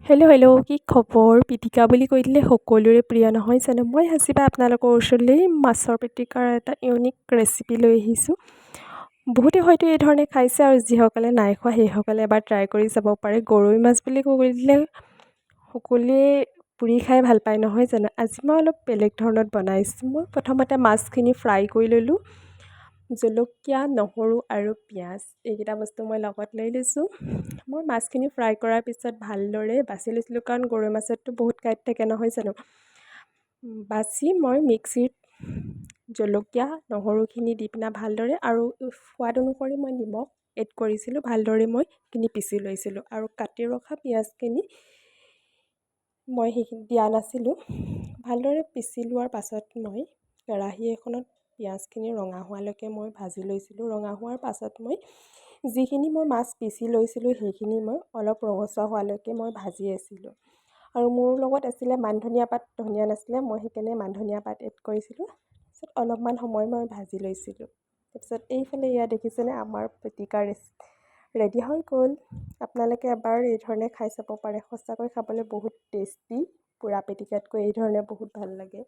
Hello' hello' কি খবৰ? পিটিকা বুলি কৈ দিলে সকলোৰে প্ৰিয় নহয় জানো? মই হাচিবা আপোনালোকৰ ওচৰলৈ মাছৰ পিটিকাৰ এটা ইউনিক ৰেচিপি লৈ আহিছোঁ। বহুতে হয়তো এই ধৰণে খাইছে আৰু যিসকলে নাই খোৱা সেইসকলে এবাৰ ট্ৰাই কৰি চাব পাৰে। গৰৈ মাছ বুলি কৈ দিলে সকলোৱে পুৰি খাই ভাল পায় নহয় জানো? আজি মই অলপ বেলেগ ধৰণত বনাইছোঁ। মই প্ৰথমতে মাছখিনি ফ্ৰাই কৰি ল'লোঁ। জলকীয়া, নহৰু আৰু পিঁয়াজ এইকেইটা বস্তু মই লগত লৈ লৈছোঁ। মই মাছখিনি ফ্ৰাই কৰাৰ পিছত ভালদৰে বাছি লৈছিলোঁ, কাৰণ গৰৈ মাছততো বহুত কাঁইট থাকে নহয় জানো? বাছি মই মিক্সিত জলকীয়া নহৰুখিনি দি পিনে ভালদৰে আৰু সোৱাদ অনুসৰি মই নিমখ এড কৰিছিলোঁ। ভালদৰে মই সেইখিনি পিচি লৈছিলোঁ আৰু কাটি ৰখা পিঁয়াজখিনি মই সেইখিনি দিয়া নাছিলোঁ। ভালদৰে পিচি লোৱাৰ পাছত মই কেৰাহী এখনত পিঁয়াজখিনি ৰঙা হোৱালৈকে মই ভাজি লৈছিলোঁ। ৰঙা হোৱাৰ পাছত মই যিখিনি মই মাছ পিচি লৈছিলোঁ সেইখিনি মই অলপ ৰঙচুৱা হোৱালৈকে মই ভাজি আছিলোঁ। আৰু মোৰ লগত আছিলে মান ধনিয়া পাত, ধনিয়া নাছিলে, মই সেইকাৰণে মান ধনিয়া পাত এড কৰিছিলোঁ। তাৰপিছত অলপমান সময় মই ভাজি লৈছিলোঁ। তাৰপিছত এইফালে এয়া দেখিছেনে, আমাৰ পিটিকা ৰেডি হৈ গ'ল। আপোনালোকে এবাৰ এই ধৰণে খাই চাব পাৰে। সঁচাকৈ খাবলৈ বহুত টেষ্টি। পুৰা পিটিকাতকৈ এই ধৰণে বহুত ভাল লাগে।